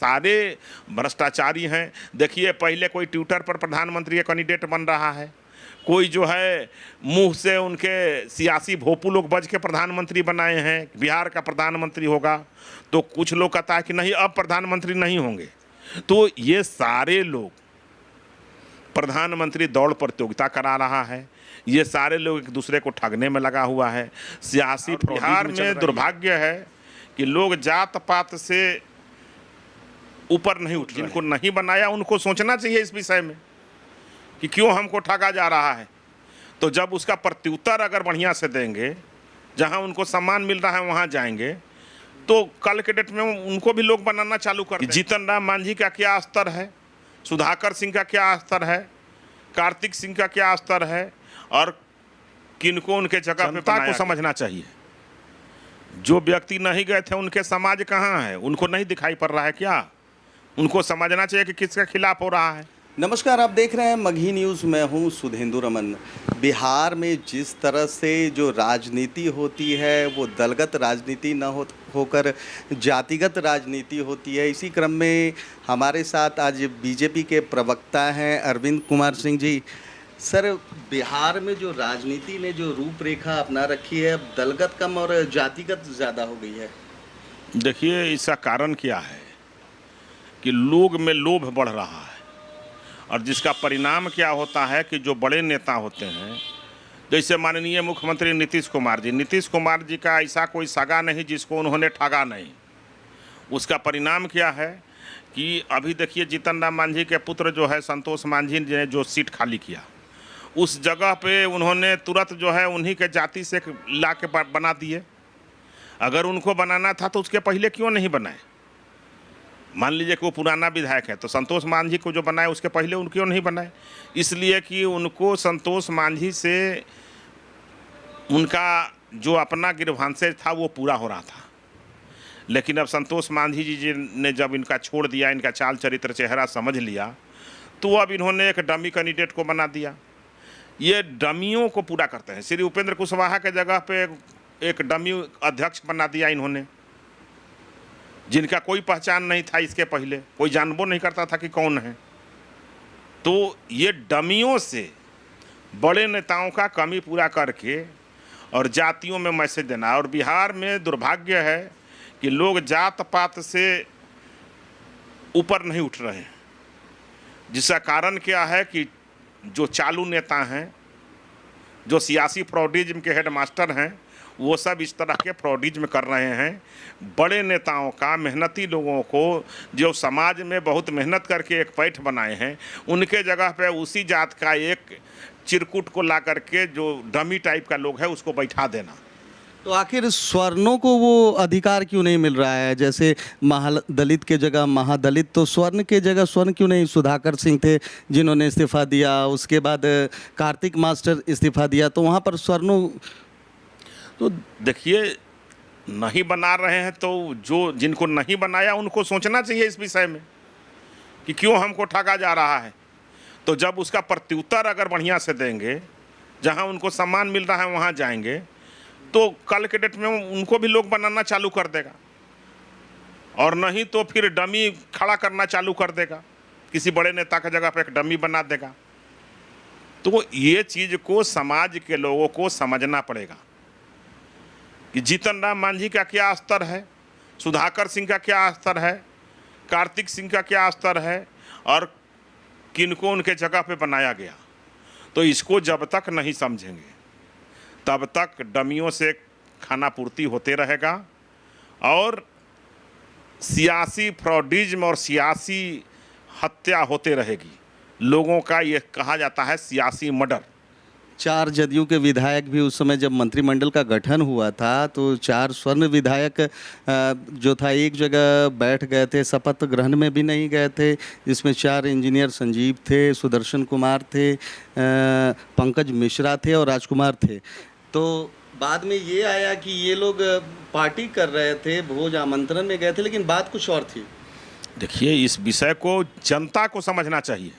सारे भ्रष्टाचारी हैं। देखिए, पहले कोई ट्विटर पर प्रधानमंत्री का कैंडिडेट बन रहा है, कोई जो है मुंह से उनके सियासी भोपू लोग बज के प्रधानमंत्री बनाए हैं, बिहार का प्रधानमंत्री होगा, तो कुछ लोग कहता है कि नहीं अब प्रधानमंत्री नहीं होंगे। तो ये सारे लोग प्रधानमंत्री दौड़ प्रतियोगिता करा रहा है, ये सारे लोग एक दूसरे को ठगने में लगा हुआ है, सियासी। बिहार में दुर्भाग्य है कि लोग जात पात से ऊपर नहीं उठ, जिनको नहीं बनाया उनको सोचना चाहिए इस विषय में कि क्यों हमको ठगा जा रहा है। तो जब उसका प्रत्युत्तर अगर बढ़िया से देंगे, जहां उनको सम्मान मिल रहा है वहां जाएंगे, तो कल के डेट में उनको भी लोग बनाना चालू कर दें। जीतन राम मांझी का क्या स्तर है, सुधाकर सिंह का क्या स्तर है, कार्तिक सिंह का क्या स्तर है, और किनको उनके जगह पे को समझना चाहिए। जो व्यक्ति नहीं गए थे उनके समाज कहाँ है, उनको नहीं दिखाई पड़ रहा है क्या? उनको समझना चाहिए कि किसके खिलाफ हो रहा है। नमस्कार, आप देख रहे हैं मगही न्यूज़। मैं हूं सुधेंदु रमन। बिहार में जिस तरह से जो राजनीति होती है वो दलगत राजनीति न होकर जातिगत राजनीति होती है। इसी क्रम में हमारे साथ आज बीजेपी के प्रवक्ता हैं अरविंद कुमार सिंह जी। सर, बिहार में जो राजनीति ने जो रूपरेखा अपना रखी है, अब दलगत कम और जातिगत ज़्यादा हो गई है। देखिए, इसका कारण क्या है कि लोग में लोभ बढ़ रहा है, और जिसका परिणाम क्या होता है कि जो बड़े नेता होते हैं, जैसे माननीय मुख्यमंत्री नीतीश कुमार जी का ऐसा कोई सगा नहीं जिसको उन्होंने ठगा नहीं। उसका परिणाम क्या है कि अभी देखिए, जीतन राम मांझी के पुत्र जो है संतोष मांझी ने जो सीट खाली किया, उस जगह पे उन्होंने तुरंत जो है उन्हीं के जाति से ला के बना दिए। अगर उनको बनाना था तो उसके पहले क्यों नहीं बनाए? मान लीजिए कि वो पुराना विधायक है, तो संतोष मांझी को जो बनाए उसके पहले उन क्यों नहीं बनाए? इसलिए कि उनको संतोष मांझी से उनका जो अपना गिरभांसे था वो पूरा हो रहा था। लेकिन अब संतोष मांझी जी ने जब इनका छोड़ दिया, इनका चाल चरित्र चेहरा समझ लिया, तो अब इन्होंने एक डमी कैंडिडेट को बना दिया। ये डमियों को पूरा करते हैं। श्री उपेंद्र कुशवाहा के जगह पे एक डमी अध्यक्ष बना दिया इन्होंने, जिनका कोई पहचान नहीं था इसके पहले, कोई जानबो नहीं करता था कि कौन है। तो ये डमियों से बड़े नेताओं का कमी पूरा करके और जातियों में मैसेज देना। और बिहार में दुर्भाग्य है कि लोग जात पात से ऊपर नहीं उठ रहे हैं, जिसका कारण क्या है कि जो चालू नेता हैं, जो सियासी फ्रॉडिज्म के हेडमास्टर हैं, वो सब इस तरह के फ्रॉडिज्म कर रहे हैं। बड़े नेताओं का, मेहनती लोगों को, जो समाज में बहुत मेहनत करके एक पैठ बनाए हैं, उनके जगह पे उसी जात का एक चिरकुट को ला करके जो डमी टाइप का लोग है उसको बैठा देना। तो आखिर स्वर्णों को वो अधिकार क्यों नहीं मिल रहा है? जैसे महादलित के जगह महादलित, तो स्वर्ण के जगह स्वर्ण क्यों नहीं? सुधाकर सिंह थे जिन्होंने इस्तीफा दिया, उसके बाद कार्तिक मास्टर इस्तीफा दिया, तो वहाँ पर स्वर्णों। तो देखिए, नहीं बना रहे हैं तो जो जिनको नहीं बनाया उनको सोचना चाहिए इस विषय में कि क्यों हमको ठगा जा रहा है। तो जब उसका प्रत्युत्तर अगर बढ़िया से देंगे, जहां उनको सम्मान मिल रहा है वहां जाएंगे, तो कल के डेट में उनको भी लोग बनाना चालू कर देगा, और नहीं तो फिर डमी खड़ा करना चालू कर देगा, किसी बड़े नेता की जगह पे एक डमी बना देगा। तो ये चीज़ को समाज के लोगों को समझना पड़ेगा कि जीतन राम मांझी का क्या स्तर है, सुधाकर सिंह का क्या स्तर है, कार्तिक सिंह का क्या स्तर है, और किनको उनके जगह पे बनाया गया। तो इसको जब तक नहीं समझेंगे तब तक डमियों से खाना पूर्ति होते रहेगा, और सियासी फ्रॉडिज्म और सियासी हत्या होते रहेगी। लोगों का ये कहा जाता है सियासी मर्डर। 4 जदयू के विधायक भी उस समय जब मंत्रिमंडल का गठन हुआ था, तो 4 स्वर्ण विधायक जो था एक जगह बैठ गए थे, शपथ ग्रहण में भी नहीं गए थे, जिसमें 4 इंजीनियर संजीव थे, सुदर्शन कुमार थे, पंकज मिश्रा थे और राजकुमार थे। तो बाद में ये आया कि ये लोग पार्टी कर रहे थे, भोज आमंत्रण में गए थे, लेकिन बात कुछ और थी। देखिए, इस विषय को जनता को समझना चाहिए।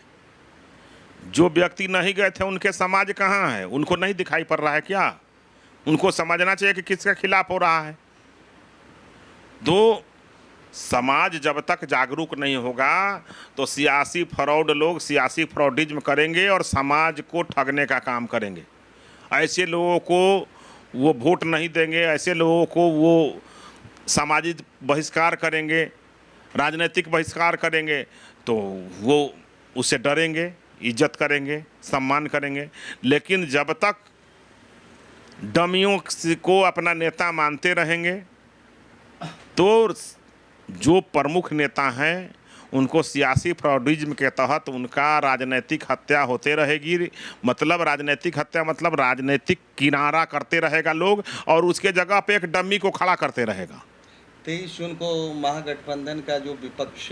जो व्यक्ति नहीं गए थे उनके समाज कहाँ है, उनको नहीं दिखाई पड़ रहा है क्या? उनको समझना चाहिए कि किसके खिलाफ हो रहा है। तो समाज जब तक जागरूक नहीं होगा तो सियासी फ्रॉड लोग सियासी फ्रॉडिज्म करेंगे और समाज को ठगने का काम करेंगे। ऐसे लोगों को वो वोट नहीं देंगे, ऐसे लोगों को वो सामाजिक बहिष्कार करेंगे, राजनीतिक बहिष्कार करेंगे, तो वो उससे डरेंगे, इज्जत करेंगे, सम्मान करेंगे। लेकिन जब तक डमियों को अपना नेता मानते रहेंगे तो जो प्रमुख नेता हैं उनको सियासी फ्रॉडिज्म के तहत उनका राजनीतिक हत्या होते रहेगी। मतलब राजनीतिक हत्या मतलब राजनीतिक किनारा करते रहेगा लोग और उसके जगह पे एक डमी को खड़ा करते रहेगा। 23 जून को महागठबंधन का जो विपक्ष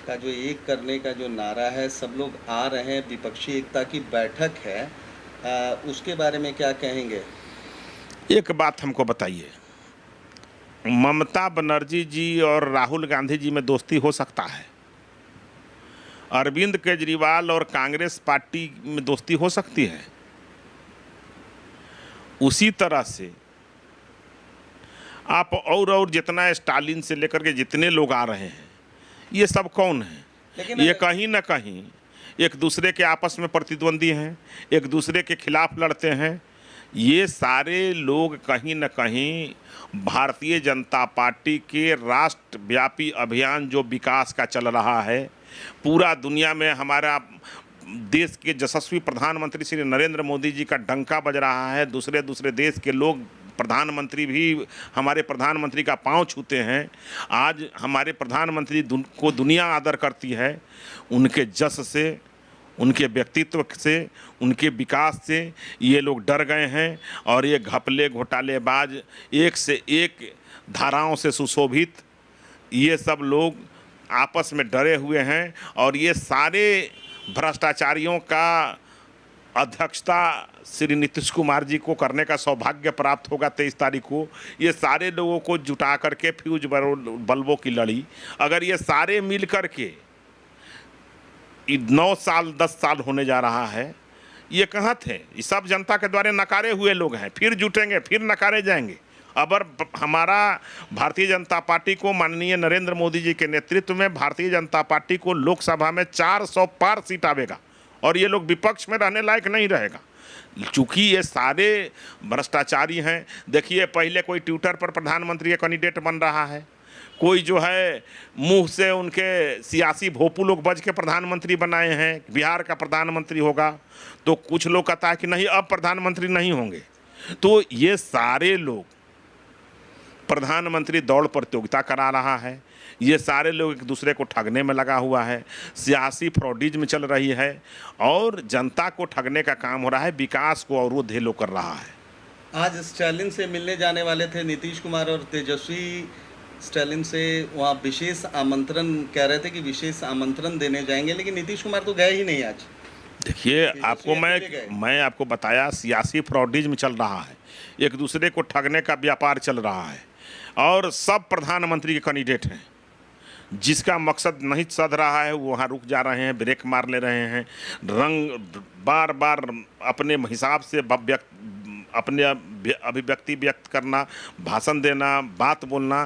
का जो एक करने का जो नारा है, सब लोग आ रहे हैं, विपक्षी एकता की बैठक है, उसके बारे में क्या कहेंगे? एक बात हमको बताइए, ममता बनर्जी जी और राहुल गांधी जी में दोस्ती हो सकता है? अरविंद केजरीवाल और कांग्रेस पार्टी में दोस्ती हो सकती है? उसी तरह से आप और जितना स्टालिन से लेकर के जितने लोग आ रहे हैं, ये सब कौन हैं? ये कहीं ना कहीं एक दूसरे के आपस में प्रतिद्वंदी हैं, एक दूसरे के खिलाफ लड़ते हैं। ये सारे लोग कहीं न कहीं भारतीय जनता पार्टी के राष्ट्रव्यापी अभियान जो विकास का चल रहा है, पूरा दुनिया में हमारा देश के यशस्वी प्रधानमंत्री श्री नरेंद्र मोदी जी का डंका बज रहा है। दूसरे दूसरे देश के लोग, प्रधानमंत्री भी हमारे प्रधानमंत्री का पांव छूते हैं। आज हमारे प्रधानमंत्री को दुनिया आदर करती है। उनके जस से, उनके व्यक्तित्व से, उनके विकास से ये लोग डर गए हैं और ये घपले घोटालेबाज, एक से एक धाराओं से सुशोभित ये सब लोग आपस में डरे हुए हैं। और ये सारे भ्रष्टाचारियों का अध्यक्षता श्री नीतीश कुमार जी को करने का सौभाग्य प्राप्त होगा 23 तारीख को। ये सारे लोगों को जुटा करके फ्यूज बल्बों की लड़ी, अगर ये सारे मिल कर के 9 साल 10 साल होने जा रहा है, ये कहाँ थे? ये सब जनता के द्वारा नकारे हुए लोग हैं, फिर जुटेंगे, फिर नकारे जाएंगे। अगर हमारा भारतीय जनता पार्टी को, माननीय नरेंद्र मोदी जी के नेतृत्व में भारतीय जनता पार्टी को लोकसभा में 400 पार सीट आवेगा और ये लोग विपक्ष में रहने लायक नहीं रहेगा। चूँकि ये सारे भ्रष्टाचारी हैं। देखिए, पहले कोई ट्विटर पर प्रधानमंत्री का कैंडिडेट बन रहा है, कोई जो है मुंह से उनके सियासी भोपू लोग बज के प्रधानमंत्री बनाए हैं, बिहार का प्रधानमंत्री होगा, तो कुछ लोग कहता है कि नहीं अब प्रधानमंत्री नहीं होंगे। तो ये सारे लोग, प्रधानमंत्री दौड़ प्रतियोगिता करा रहा है, ये सारे लोग एक दूसरे को ठगने में लगा हुआ है, सियासी फ्रॉडिज्म चल रही है और जनता को ठगने का काम हो रहा है, विकास को अवरुद्ध ढेलो कर रहा है। आज स्टालिन से मिलने जाने वाले थे नीतीश कुमार और तेजस्वी, स्टालिन से वहाँ विशेष आमंत्रण, कह रहे थे कि विशेष आमंत्रण देने जाएंगे, लेकिन नीतीश कुमार तो गए ही नहीं आज। देखिए, आपको मैं आपको बताया, सियासी फ्रॉडिज्म चल रहा है, एक दूसरे को ठगने का व्यापार चल रहा है और सब प्रधानमंत्री के कैंडिडेट हैं। जिसका मकसद नहीं सध रहा है वो वहाँ रुक जा रहे हैं, ब्रेक मार ले रहे हैं, रंग बार बार अपने हिसाब से अपने अभिव्यक्ति व्यक्त करना, भाषण देना, बात बोलना।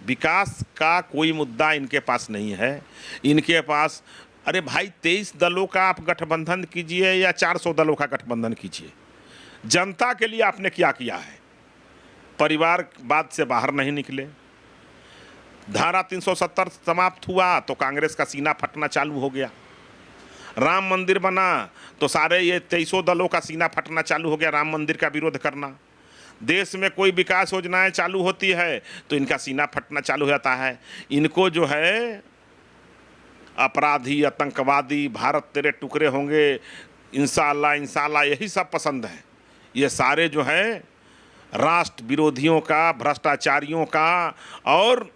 विकास का कोई मुद्दा इनके पास नहीं है। इनके पास, अरे भाई 23 दलों का आप गठबंधन कीजिए या 400 दलों का गठबंधन कीजिए, जनता के लिए आपने क्या किया है? परिवारवाद से बाहर नहीं निकले, धारा 370 समाप्त हुआ तो कांग्रेस का सीना फटना चालू हो गया, राम मंदिर बना तो सारे ये 23 दलों का सीना फटना चालू हो गया, राम मंदिर का विरोध करना। देश में कोई विकास योजनाएं चालू होती है तो इनका सीना फटना चालू हो जाता है। इनको जो है अपराधी, आतंकवादी, भारत तेरे टुकड़े होंगे, इंशाअल्लाह इंशाअल्लाह, यही सब पसंद है। ये सारे जो है राष्ट्र विरोधियों का, भ्रष्टाचारियों का और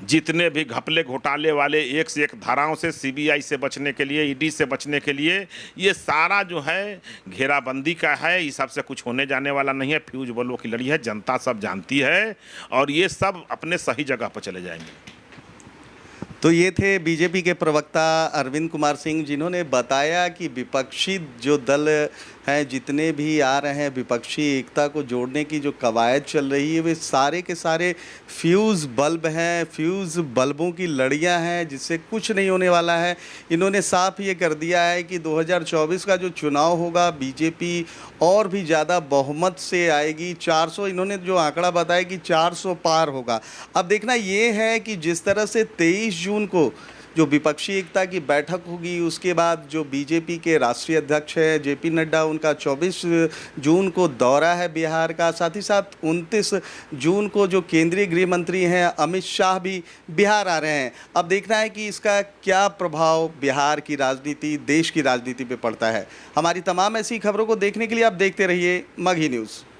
जितने भी घपले घोटाले वाले एक से एक धाराओं से, सीबीआई से बचने के लिए, ईडी से बचने के लिए, ये सारा जो है घेराबंदी का है। इस सब से कुछ होने जाने वाला नहीं है, फ्यूज बल्बों की लड़ी है, जनता सब जानती है और ये सब अपने सही जगह पर चले जाएंगे। तो ये थे बीजेपी के प्रवक्ता अरविंद कुमार सिंह, जिन्होंने बताया कि विपक्षी जो दल हैं, जितने भी आ रहे हैं, विपक्षी एकता को जोड़ने की जो कवायद चल रही है, वे सारे के सारे फ्यूज़ बल्ब हैं, फ्यूज़ बल्बों की लड़ियां हैं, जिससे कुछ नहीं होने वाला है। इन्होंने साफ ये कर दिया है कि 2024 का जो चुनाव होगा, बीजेपी और भी ज़्यादा बहुमत से आएगी। 400 इन्होंने जो आंकड़ा बताया कि 400 पार होगा। अब देखना ये है कि जिस तरह से 23 जून को जो विपक्षी एकता की बैठक होगी, उसके बाद जो बीजेपी के राष्ट्रीय अध्यक्ष हैं जेपी नड्डा, उनका 24 जून को दौरा है बिहार का, साथ ही साथ 29 जून को जो केंद्रीय गृह मंत्री हैं अमित शाह भी बिहार आ रहे हैं। अब देखना है कि इसका क्या प्रभाव बिहार की राजनीति, देश की राजनीति पे पड़ता है। हमारी तमाम ऐसी खबरों को देखने के लिए आप देखते रहिए मगही न्यूज़।